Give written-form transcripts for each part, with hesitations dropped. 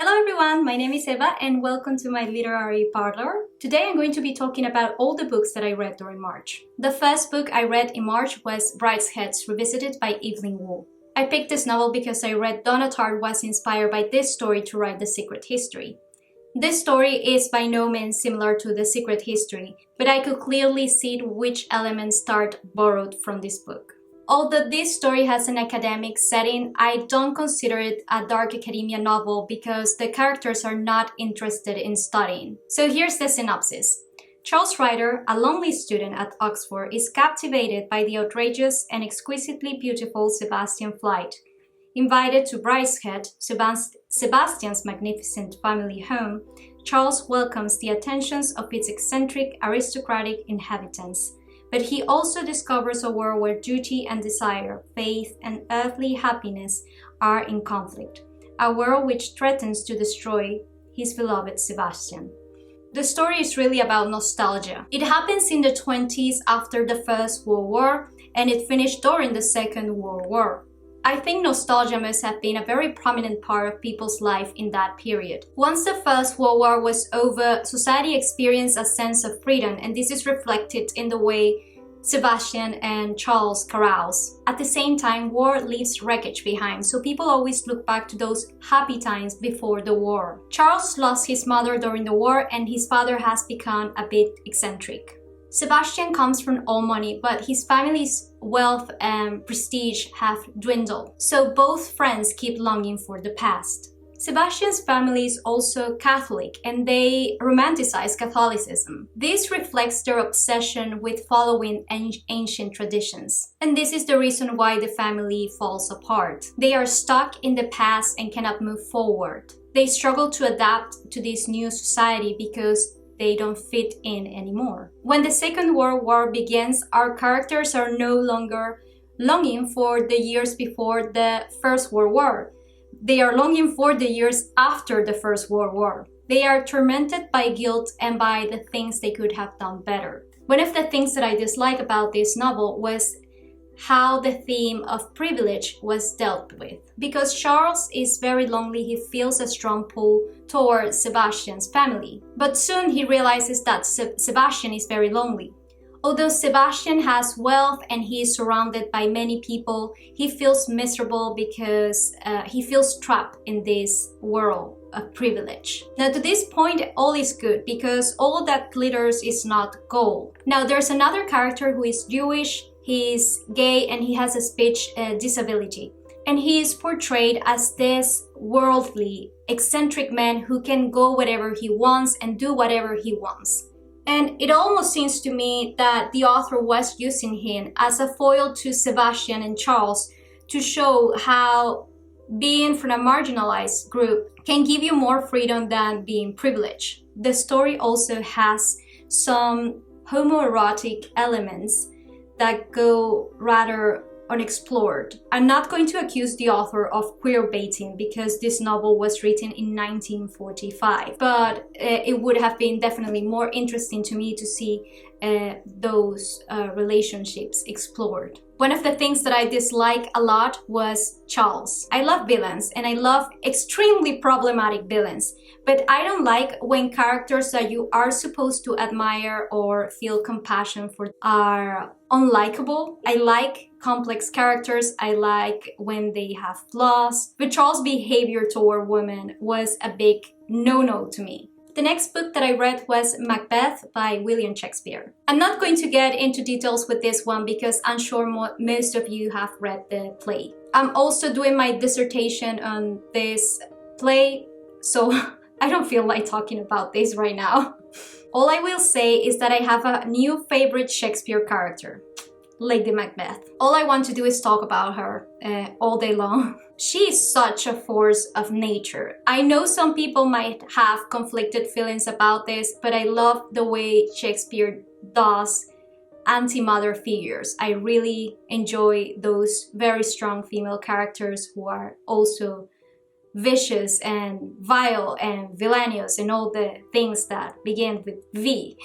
Hello everyone, my name is Eva and welcome to my literary parlor. Today I'm going to be talking about all the books that I read during March. The first book I read in March was Brideshead Revisited by Evelyn Woolf. I picked this novel because I read Donna Tartt was inspired by this story to write The Secret History. This story is by no means similar to The Secret History, but I could clearly see which elements Tartt borrowed from this book. Although this story has an academic setting, I don't consider it a dark academia novel because the characters are not interested in studying. So here's the synopsis. Charles Ryder, a lonely student at Oxford, is captivated by the outrageous and exquisitely beautiful Sebastian Flyte. Invited to Brideshead, Sebastian's magnificent family home, Charles welcomes the attentions of its eccentric, aristocratic inhabitants. But he also discovers a world where duty and desire, faith and earthly happiness are in conflict, a world which threatens to destroy his beloved Sebastian. The story is really about nostalgia. It happens in the 20s after the First World War, and it finished during the Second World War. I think nostalgia must have been a very prominent part of people's life in that period. Once the First World War was over, society experienced a sense of freedom, and this is reflected in the way Sebastian and Charles carouse. At the same time, war leaves wreckage behind, so people always look back to those happy times before the war. Charles lost his mother during the war, and his father has become a bit eccentric. Sebastian comes from all money, but his family's wealth and prestige have dwindled, so both friends keep longing for the past. Sebastian's family is also Catholic, and they romanticize Catholicism. This reflects their obsession with following ancient traditions. And this is the reason why the family falls apart. They are stuck in the past and cannot move forward. They struggle to adapt to this new society because they don't fit in anymore. When the Second World War begins, our characters are no longer longing for the years before the First World War. They are longing for the years after the First World War. They are tormented by guilt and by the things they could have done better. One of the things that I dislike about this novel was how the theme of privilege was dealt with. Because Charles is very lonely, he feels a strong pull toward Sebastian's family. But soon he realizes that Sebastian is very lonely. Although Sebastian has wealth and he is surrounded by many people, he feels miserable because he feels trapped in this world of privilege. Now to this point, all is good because all that glitters is not gold. Now there's another character who is Jewish, he is gay, and he has a speech disability. And he is portrayed as this worldly, eccentric man who can go wherever he wants and do whatever he wants. And it almost seems to me that the author was using him as a foil to Sebastian and Charles to show how being from a marginalized group can give you more freedom than being privileged. The story also has some homoerotic elements that go rather unexplored. I'm not going to accuse the author of queerbaiting because this novel was written in 1945, but it would have been definitely more interesting to me to see those relationships explored. One of the things that I dislike a lot was Charles. I love villains and I love extremely problematic villains, but I don't like when characters that you are supposed to admire or feel compassion for are unlikable. I like complex characters. I like when they have flaws, but Charles' behavior toward women was a big no-no to me. The next book that I read was Macbeth by William Shakespeare. I'm not going to get into details with this one because I'm sure most of you have read the play. I'm also doing my dissertation on this play, so I don't feel like talking about this right now. All I will say is that I have a new favorite Shakespeare character, Lady Macbeth. All I want to do is talk about her all day long. She is such a force of nature. I know some people might have conflicted feelings about this, but I love the way Shakespeare does anti-mother figures. I really enjoy those very strong female characters who are also vicious and vile and villainous and all the things that begin with V.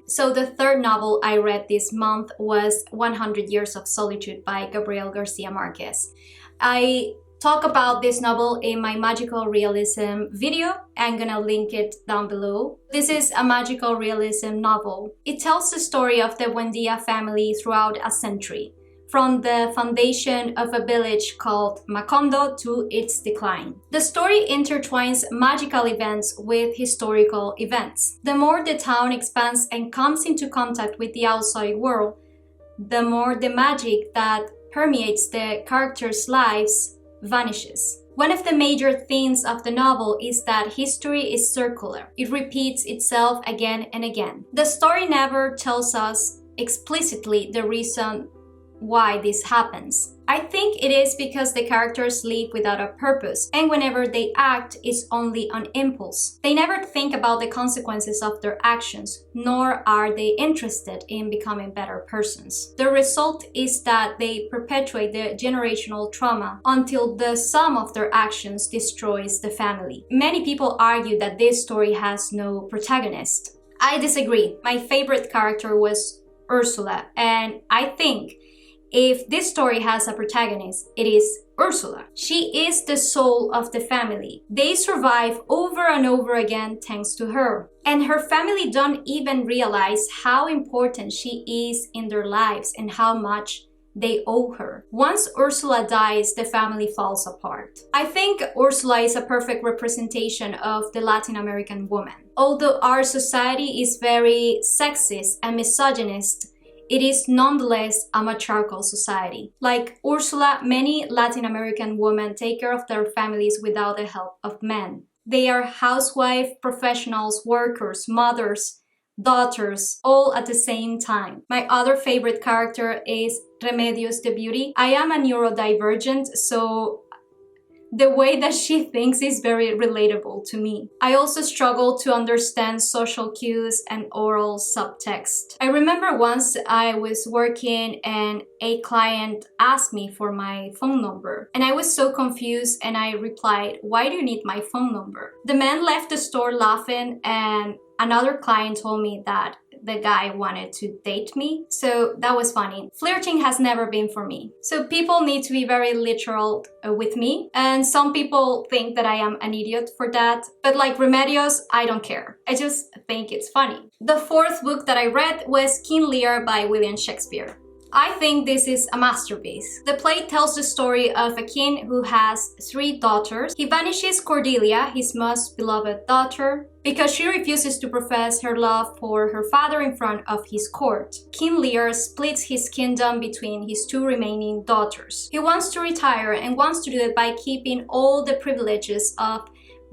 So the third novel I read this month was 100 Years of Solitude by Gabriel Garcia Marquez. I talk about this novel in my magical realism video. I'm gonna link it down below. This is a magical realism novel. It tells the story of the Buendia family throughout a century, from the foundation of a village called Macondo to its decline. The story intertwines magical events with historical events. The more the town expands and comes into contact with the outside world, the more the magic that permeates the characters' lives vanishes. One of the major themes of the novel is that history is circular. It repeats itself again and again. The story never tells us explicitly the reason why this happens. I think it is because the characters live without a purpose, and whenever they act, it's only on impulse. They never think about the consequences of their actions, nor are they interested in becoming better persons. The result is that they perpetuate the generational trauma until the sum of their actions destroys the family. Many people argue that this story has no protagonist. I disagree. My favorite character was Ursula, and I think if this story has a protagonist, it is Ursula. She is the soul of the family. They survive over and over again thanks to her. And her family don't even realize how important she is in their lives and how much they owe her. Once Ursula dies, the family falls apart. I think Ursula is a perfect representation of the Latin American woman. Although our society is very sexist and misogynist, it is nonetheless a matriarchal society. Like Ursula, many Latin American women take care of their families without the help of men. They are housewife, professionals, workers, mothers, daughters, all at the same time. My other favorite character is Remedios the Beauty. I am a neurodivergent, so the way that she thinks is very relatable to me. I also struggle to understand social cues and oral subtext. I remember once I was working and a client asked me for my phone number. And I was so confused and I replied, "Why do you need my phone number?" The man left the store laughing, and another client told me that the guy wanted to date me. So that was funny. Flirting has never been for me. So people need to be very literal with me. And some people think that I am an idiot for that. But like Remedios, I don't care. I just think it's funny. The fourth book that I read was King Lear by William Shakespeare. I think this is a masterpiece. The play tells the story of a king who has 3 daughters. He banishes Cordelia, his most beloved daughter, because she refuses to profess her love for her father in front of his court. King Lear splits his kingdom between his 2 remaining daughters. He wants to retire and wants to do it by keeping all the privileges of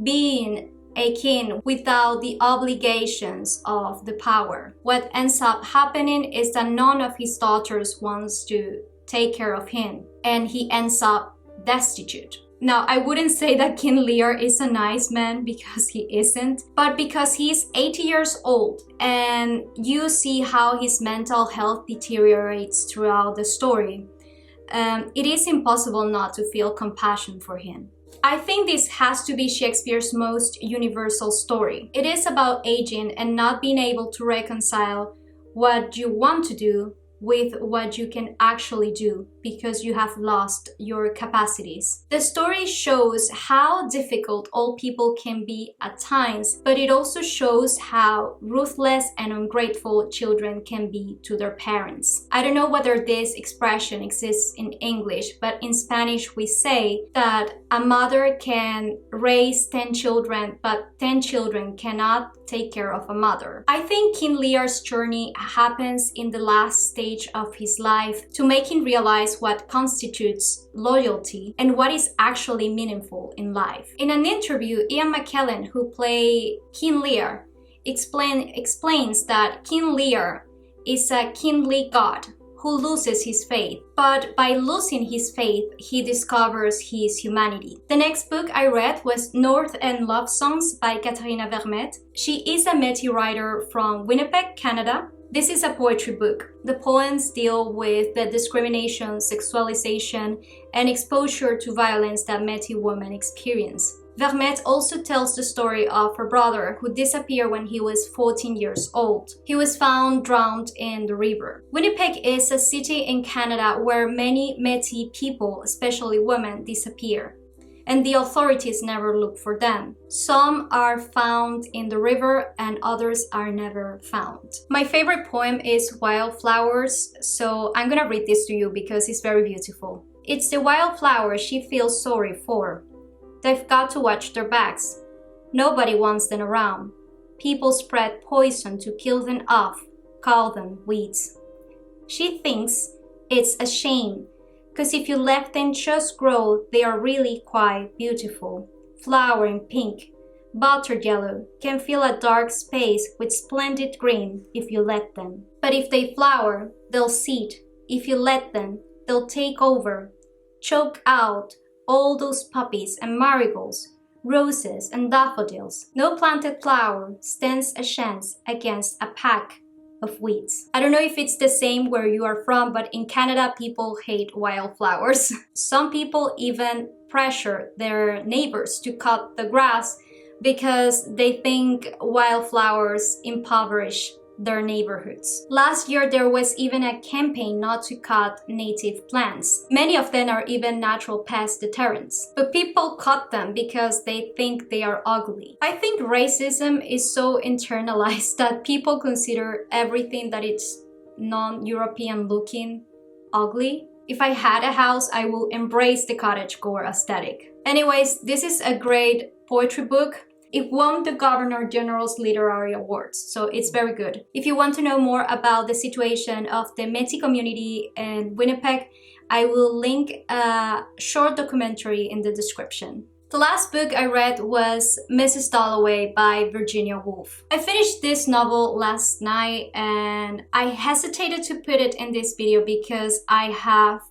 being a king without the obligations of the power. What ends up happening is that none of his daughters wants to take care of him, and he ends up destitute. Now, I wouldn't say that King Lear is a nice man, because he isn't, but because he's 80 years old and you see how his mental health deteriorates throughout the story. It is impossible not to feel compassion for him. I think this has to be Shakespeare's most universal story. It is about aging and not being able to reconcile what you want to do with what you can actually do because you have lost your capacities. The story shows how difficult old people can be at times, but it also shows how ruthless and ungrateful children can be to their parents. I don't know whether this expression exists in English, but in Spanish we say that a mother can raise 10 children, but 10 children cannot take care of a mother. I think King Lear's journey happens in the last stage of his life to make him realize what constitutes loyalty and what is actually meaningful in life. In an interview, Ian McKellen, who played King Lear, explains that King Lear is a kingly god who loses his faith, but by losing his faith, he discovers his humanity. The next book I read was North End Love Songs by Katherena Vermette. She is a Métis writer from Winnipeg, Canada. This is a poetry book. The poems deal with the discrimination, sexualization, and exposure to violence that Métis women experience. Vermette also tells the story of her brother who disappeared when he was 14 years old. He was found drowned in the river. Winnipeg is a city in Canada where many Métis people, especially women, disappear, and the authorities never look for them. Some are found in the river and others are never found. My favorite poem is Wildflowers, so I'm gonna read this to you because it's very beautiful. It's the wildflowers she feels sorry for. They've got to watch their backs. Nobody wants them around. People spread poison to kill them off, call them weeds. She thinks it's a shame, because if you let them just grow, they are really quite beautiful. Flowering pink, buttered yellow, can fill a dark space with splendid green if you let them. But if they flower, they'll seed. If you let them, they'll take over, choke out all those poppies and marigolds, roses and daffodils. No planted flower stands a chance against a pack of weeds. I don't know if it's the same where you are from, but in Canada, people hate wildflowers. Some people even pressure their neighbors to cut the grass because they think wildflowers impoverish their neighborhoods. Last year, there was even a campaign not to cut native plants. Many of them are even natural pest deterrents. But people cut them because they think they are ugly. I think racism is so internalized that people consider everything that is non-European looking ugly. If I had a house, I will embrace the cottagecore aesthetic. Anyways, this is a great poetry book. It won the Governor General's Literary Awards, so it's very good. If you want to know more about the situation of the Métis community in Winnipeg, I will link a short documentary in the description. The last book I read was Mrs. Dalloway by Virginia Woolf. I finished this novel last night and I hesitated to put it in this video because I have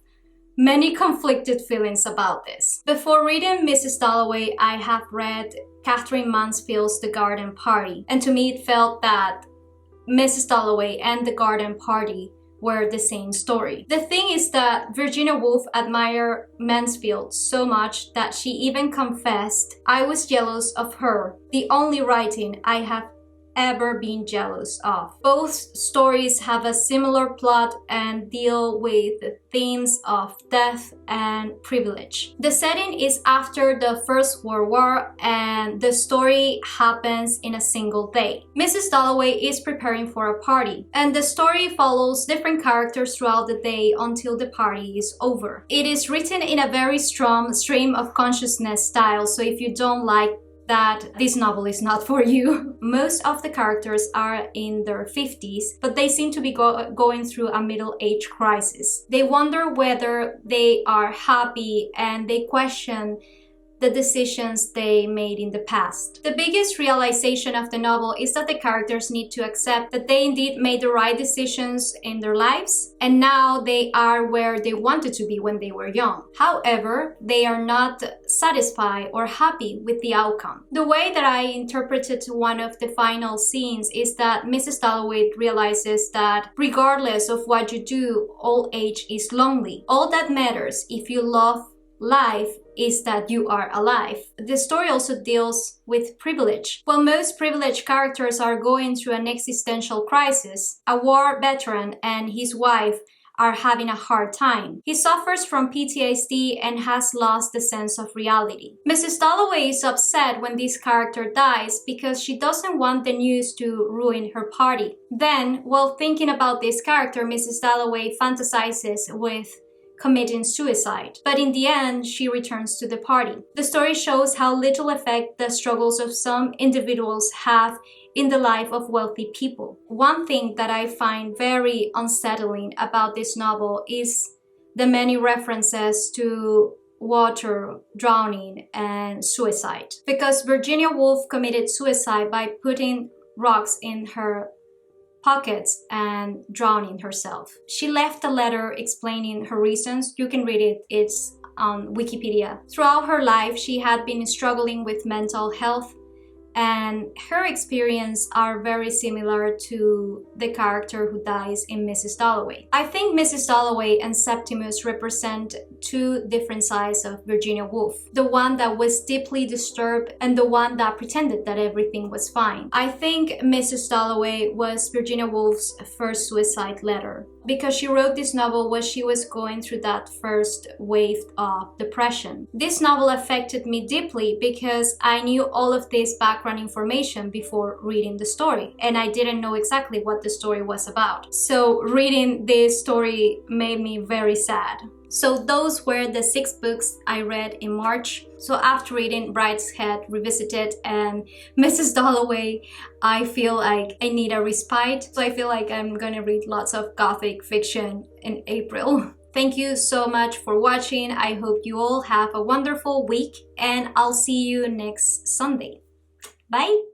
many conflicted feelings about this. Before reading Mrs. Dalloway, I have read Catherine Mansfield's The Garden Party, and to me it felt that Mrs. Dalloway and The Garden Party were the same story. The thing is that Virginia Woolf admired Mansfield so much that she even confessed, "I was jealous of her, the only writing I have ever been jealous of." Both stories have a similar plot and deal with themes of death and privilege. The setting is after the First World War and the story happens in a single day. Mrs. Dalloway is preparing for a party and the story follows different characters throughout the day until the party is over. It is written in a very strong stream of consciousness style, so if you don't like that, this novel is not for you. Most of the characters are in their 50s, but they seem to be going through a middle-age crisis. They wonder whether they are happy and they question the decisions they made in the past. The biggest realization of the novel is that the characters need to accept that they indeed made the right decisions in their lives, and now they are where they wanted to be when they were young. However, they are not satisfied or happy with the outcome. The way that I interpreted one of the final scenes is that Mrs. Dalloway realizes that regardless of what you do, old age is lonely. All that matters if you love life is that you are alive. The story also deals with privilege. While most privileged characters are going through an existential crisis, a war veteran and his wife are having a hard time. He suffers from PTSD and has lost the sense of reality. Mrs. Dalloway is upset when this character dies because she doesn't want the news to ruin her party. Then, while thinking about this character, Mrs. Dalloway fantasizes with committing suicide. But in the end, she returns to the party. The story shows how little effect the struggles of some individuals have in the life of wealthy people. One thing that I find very unsettling about this novel is the many references to water, drowning, and suicide. Because Virginia Woolf committed suicide by putting rocks in her pockets and drowning herself. She left a letter explaining her reasons. You can read it, it's on Wikipedia. Throughout her life, she had been struggling with mental health and her experience are very similar to the character who dies in Mrs. Dalloway. I think Mrs. Dalloway and Septimus represent two different sides of Virginia Woolf. The one that was deeply disturbed and the one that pretended that everything was fine. I think Mrs. Dalloway was Virginia Woolf's first suicide letter, because she wrote this novel while she was going through that first wave of depression. This novel affected me deeply because I knew all of this background information before reading the story, and I didn't know exactly what the story was about. So reading this story made me very sad. So those were the 6 books I read in March. So after reading Brideshead Revisited and Mrs. Dalloway, I feel like I need a respite. So I feel like I'm gonna read lots of gothic fiction in April. Thank you so much for watching. I hope you all have a wonderful week, and I'll see you next Sunday. Bye!